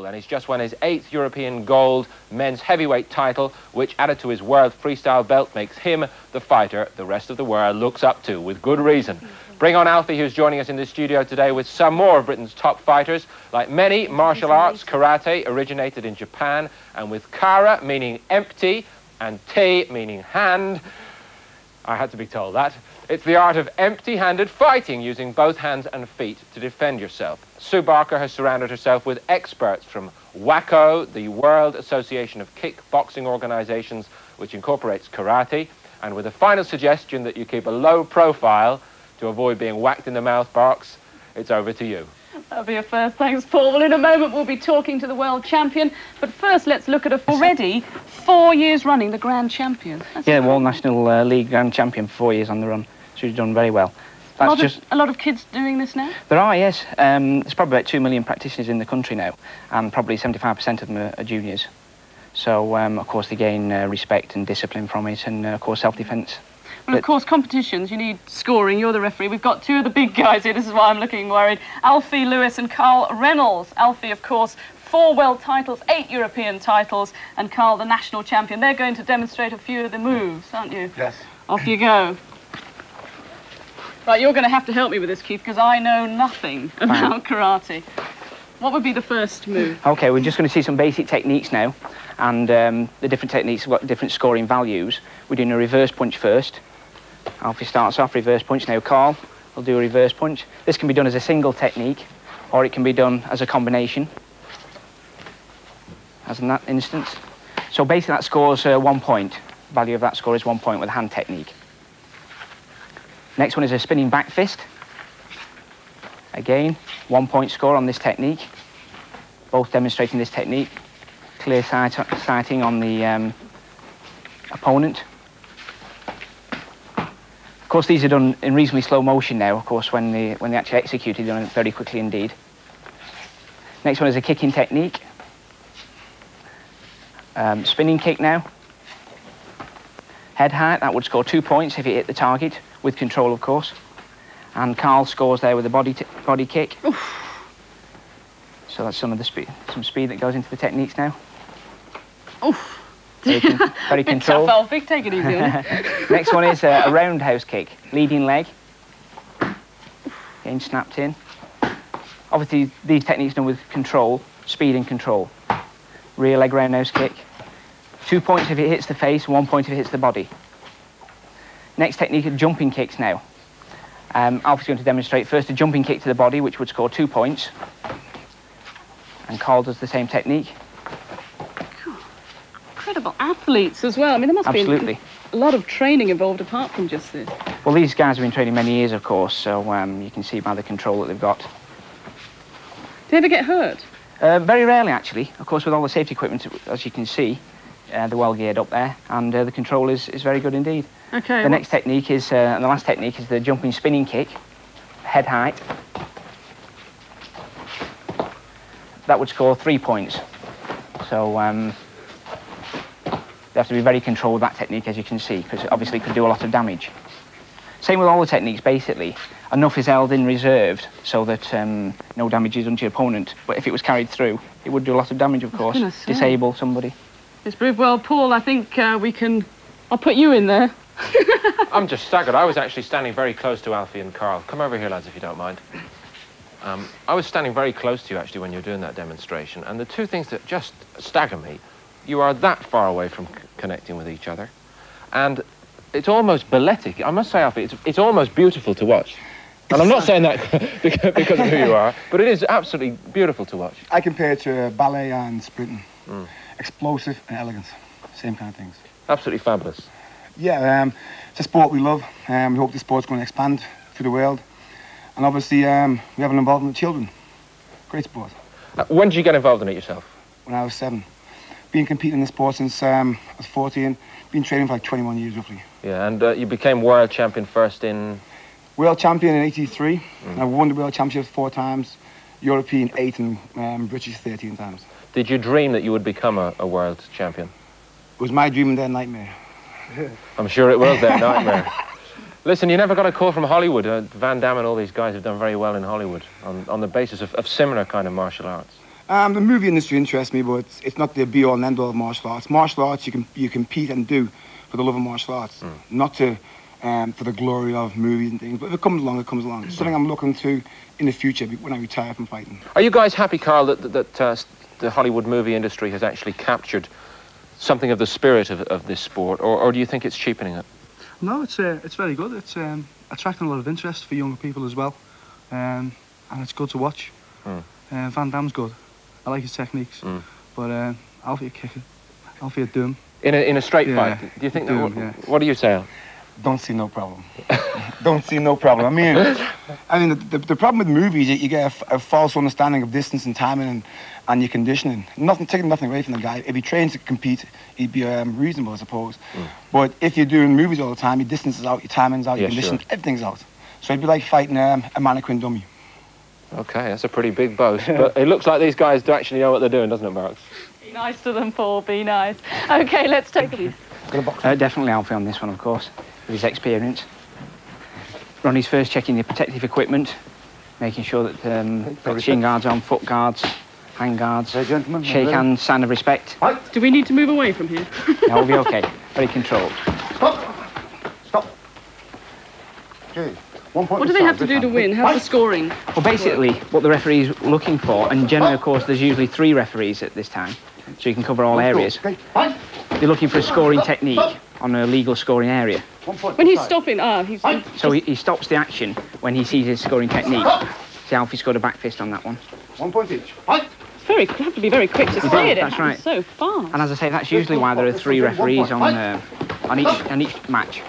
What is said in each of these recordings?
school, and he's just won his 8th European gold men's heavyweight title, which, added to his world freestyle belt, makes him the fighter the rest of the world looks up to, with good reason. Bring on Alfie, who's joining us in the studio today with some more of Britain's top fighters. Like many martial arts, karate originated in Japan, and with kara, meaning empty, and te, meaning hand, I had to be told that. It's the art of empty-handed fighting, using both hands and feet to defend yourself. Sue Barker has surrounded herself with experts from WACO, the World Association of Kickboxing Organizations, which incorporates karate, and with a final suggestion that you keep a low profile to avoid being whacked in the mouth box. It's over to you. That'll be a first. Thanks, Paul. Well, in a moment, we'll be talking to the world champion. But first, let's look at already 4 years running, the grand champion. Yeah, World National League grand champion for 4 years on the run. So he's done very well. A lot of kids doing this now? There are, yes. There's probably about 2 million practitioners in the country now, and probably 75% of them are juniors. So, of course, they gain respect and discipline from it, and, of course, self-defence. Well, of course, competitions, you need scoring. You're the referee. We've got 2 of the big guys here. This is why I'm looking worried. Alfie Lewis and Carl Reynolds. Alfie, of course, 4 world titles, 8 European titles, and Carl, the national champion. They're going to demonstrate a few of the moves, aren't you? Yes. Off you go. Right, you're going to have to help me with this, Keith, because I know nothing about karate. What would be the first move? OK, we're just going to see some basic techniques now, and the different techniques have got different scoring values. We're doing a reverse punch first. Alfie starts off, reverse punch. Now Carl will do a reverse punch. This can be done as a single technique, or it can be done as a combination, as in that instance. So basically that scores 1 point. Value of that score is 1 point with hand technique. Next one is a spinning back fist. Again, 1 point score on this technique. Both demonstrating this technique. Clear sighting on the opponent. Of course, these are done in reasonably slow motion now. Of course, when they actually executed, they're done very quickly indeed. Next one is a kicking technique. Spinning kick now. Head height, that would score 2 points if it hit the target, with control, of course. And Carl scores there with a body kick. Oof. So that's some of the speed that goes into the techniques now. Oof. Very controlled. Tough, Alfie. Take it easy. Next one is a roundhouse kick, leading leg. Getting snapped in. Obviously, these techniques done with control, speed and control. Rear leg roundhouse kick. 2 points if it hits the face, 1 point if it hits the body. Next technique are jumping kicks now. Alfie's going to demonstrate first a jumping kick to the body, which would score 2 points. And Carl does the same technique. Incredible athletes as well. I mean, there must be a lot of training involved apart from just this. Well, these guys have been training many years, of course, so you can see by the control that they've got. Do they ever get hurt? Very rarely, actually. Of course, with all the safety equipment, as you can see, they're well geared up there, and the control is very good indeed. Okay. The next technique is, and the last technique is the jumping spinning kick, head height. That would score 3 points. So they have to be very controlled with that technique, as you can see, because obviously it could do a lot of damage. Same with all the techniques, basically. Enough is held in reserved so that no damage is done to your opponent. But if it was carried through, it would do a lot of damage, of course. Disable somebody. It's proved well, Paul. I think we can... I'll put you in there. I'm just staggered. I was actually standing very close to Alfie and Carl. Come over here, lads, if you don't mind. I was standing very close to you, actually, when you were doing that demonstration. And the 2 things that just stagger me, you are that far away from connecting with each other. And it's almost balletic. I must say, Alfie, it's almost beautiful to watch. And I'm not saying that because of who you are, but it is absolutely beautiful to watch. I compare it to ballet and sprinting. Explosive and elegance. Same kind of things. Absolutely fabulous. Yeah, it's a sport we love. We hope the sport's going to expand through the world. And obviously, we have an involvement with children. Great sport. When did you get involved in it yourself? When I was 7. Been competing in the sport since I was 14. Been training for like 21 years, roughly. Yeah, and you became world champion first in... World champion in '83. I won the world championship 4 times, European 8 and British 13 times. Did you dream that you would become a world champion? It was my dream and their nightmare. I'm sure it was their nightmare. Listen, you never got a call from Hollywood. Van Damme and all these guys have done very well in Hollywood on the basis of similar kind of martial arts. The movie industry interests me, but it's not the be-all and end-all of martial arts. Martial arts you compete and do for the love of martial arts, not to for the glory of movies and things. But if it comes along, it comes along. It's something I'm looking to in the future when I retire from fighting. Are you guys happy, Carl, that the Hollywood movie industry has actually captured something of the spirit of this sport, or do you think it's cheapening it? No, it's very good. It's attracting a lot of interest for younger people as well, and it's good to watch. Van Damme's good. I like his techniques, but Alfie kick it. Alfie doom. In a straight fight, do you think that? What do you say, Al? Don't see no problem. Don't see no problem. I mean, the problem with movies, you get a false understanding of distance and timing and your conditioning. Taking nothing away from the guy. If he trains to compete, he'd be reasonable, I suppose. But if you're doing movies all the time, your distance is out, your timing's out, your conditioning, everything's out. So it'd be like fighting a mannequin dummy. Okay, that's a pretty big boast. But it looks like these guys do actually know what they're doing, doesn't it, Marks? Be nice to them, Paul. Be nice. Okay, let's take a look. Definitely Alfie on this one, of course, with his experience. Ronnie's first checking the protective equipment, making sure that shin guards on, foot guards, hand guards, shake hands, sign of respect. Do we need to move away from here? No, we'll be okay. Very controlled. Stop. Okay. 1 point. What do they have to do to win? How's the scoring? Well, basically, what the referee's looking for, and generally, of course, there's usually 3 referees at this time, so you can cover all areas. They're looking for a scoring technique on a legal scoring area. When he's stopping, So he stops the action when he sees his scoring technique. See, Alfie scored a back fist on that one. 1 point each. You have to be very quick to say it. That's right. So fast. And as I say, that's usually why there are 3 referees on each match.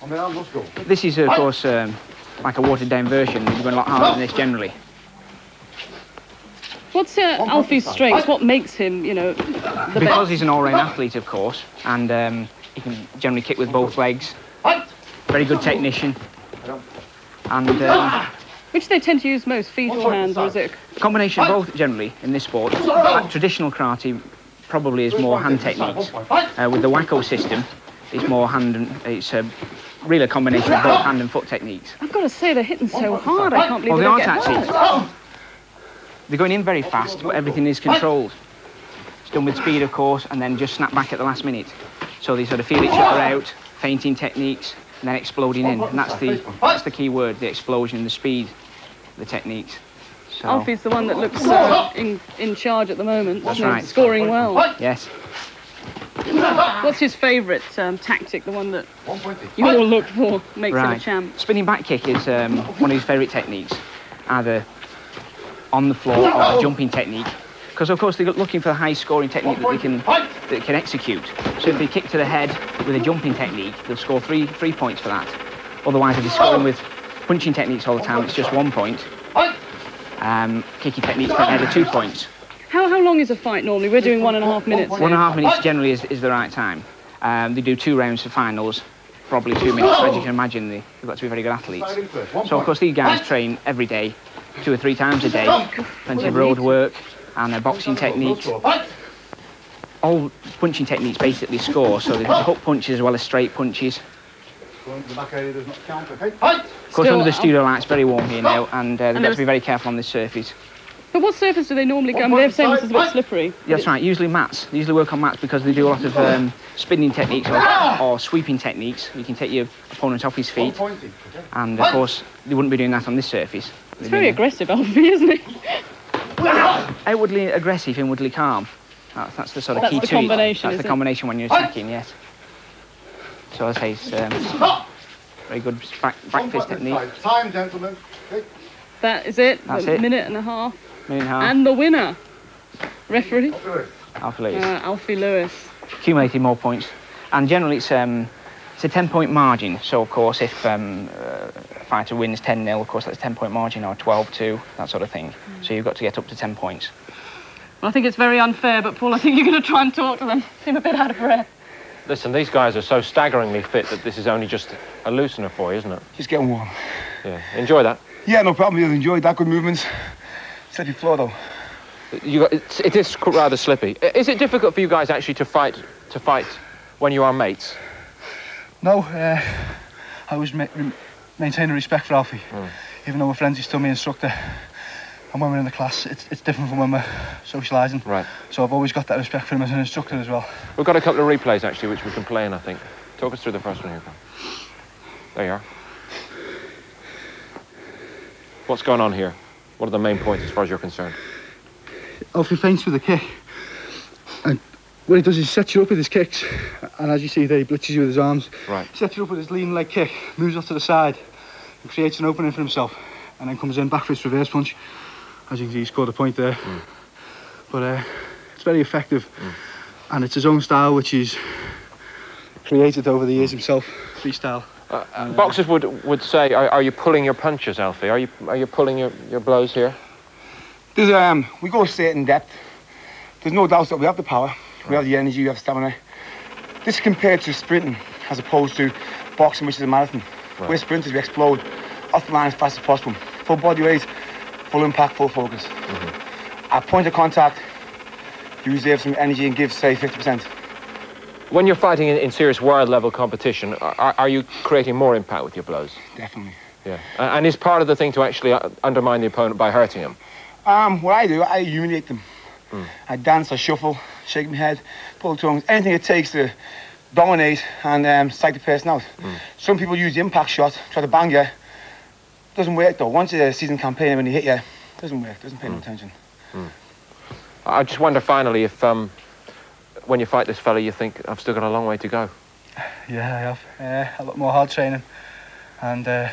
Let's go. This is, of course, like a watered-down version. We're going a lot harder than this generally. What's Alfie's strengths? What makes him, the Because best? he's an all-round athlete, of course, and he can generally kick with both legs. Very good technician. And Which they tend to use most, feet or hands, or is it? a combination of both, generally, in this sport. Traditional karate probably is more hand techniques. With the wacko system, it's more hand and... It's really a combination of both hand and foot techniques. I've got to say, they're hitting so hard, I can't believe Well, they they aren't don't get actually. hurt. They're going in very fast, but everything is controlled. It's done with speed, of course, and then just snap back at the last minute. So they sort of feel each other out, feinting techniques, and then exploding in. And that's the key word, the explosion, the speed, the techniques. So, Alfie's the one that looks in charge at the moment. That's isn't he? right. Scoring well. yes. What's his favourite tactic, the one that you all look for, makes him a champ? Spinning back kick is one of his favourite techniques, either on the floor or a jumping technique. Because, of course, they're looking for a high-scoring technique that they can execute. So if they kick to the head with a jumping technique, they'll score three points for that. Otherwise, if they're scoring with punching techniques all the time, it's just 1 point. Kicking techniques to the head are 2 points. How long is a fight normally? We're doing 1.5 minutes. 1.5 minutes generally is the right time. They do 2 rounds for finals, probably 2 minutes. As you can imagine, they've got to be very good athletes. So, of course, these guys train every day, 2 or 3 times a day. Plenty of road work and boxing techniques. All punching techniques basically score, so there's hook punches as well as straight punches. The back area does not count, okay? Of course, under the studio lights, very warm here now, and they've got to be very careful on this surface. But what surface do they normally go? They're saying this is a bit slippery. Yeah, that's right, usually mats. They usually work on mats because they do a lot of spinning techniques or sweeping techniques. You can take your opponent off his feet, and of course, they wouldn't be doing that on this surface. It's very aggressive, Alfie, isn't it? Outwardly aggressive, inwardly calm. That's the sort of key to it. That's the combination when you're attacking, yes. So as I say, it's very good back fist technique. Time, gentlemen. Okay. That is it. That's a it. Minute and a half. Minute and a half. And the winner, referee, Alfie Lewis. Alfie Lewis. Accumulating more points. And generally it's a 10-point margin. So, of course, if a fighter wins 10-0, of course, that's a 10-point margin, or 12-2, that sort of thing. So you've got to get up to 10 points. Well, I think it's very unfair, but, Paul, I think you're going to try and talk to them. Seem a bit out of breath. Listen, these guys are so staggeringly fit that this is only just a loosener for you, isn't it? Just getting warm. Yeah. Enjoy that. Yeah, no problem. You'll enjoy that. Good movements. Steady floor, though. It is rather slippy. Is it difficult for you guys actually to fight when you are mates? No, I always maintain a respect for Alfie. Even though we're friends, he's still my instructor. And when we're in the class, it's different from when we're socialising. Right. So I've always got that respect for him as an instructor as well. We've got a couple of replays, actually, which we can play in, I think. Talk us through the first one here, Carl. There you are. What's going on here? What are the main points as far as you're concerned? Alfie feints with a kick. And what he does is he sets you up with his kicks. And as you see there, he blitzes you with his arms. Right. He sets you up with his lean leg kick, moves off to the side, and creates an opening for himself. And then comes in back for his reverse punch. As you can see, he scored a point there. But it's very effective. And it's his own style, which he's created over the years himself, freestyle. Boxers would say, are you pulling your punches, Alfie? Are you pulling your blows here? There's, we go straight in depth. There's no doubt that we have the power, we have the energy, we have stamina. This is compared to sprinting, as opposed to boxing, which is a marathon. Right. We're sprinters, we explode off the line as fast as possible. Full body weight, full impact, full focus. At point of contact, you reserve some energy and give, say, 50%. When you're fighting in serious world-level competition, are you creating more impact with your blows? Definitely. Yeah. And is part of the thing to actually undermine the opponent by hurting him? What I do, I humiliate them. I dance, I shuffle, shake my head, pull tongues, anything it takes to dominate and psych the person out. Some people use the impact shot, try to bang you. Doesn't work though. Once a season campaign, when they hit you, doesn't work, doesn't pay no attention. I just wonder finally if when you fight this fella you think, I've still got a long way to go. Yeah, I have. A lot more hard training. And but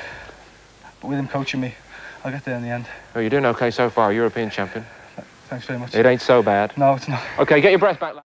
with him coaching me, I'll get there in the end. Oh, you're doing okay so far, European champion. Thanks very much. It ain't so bad. No, it's not. Okay, get your breath back.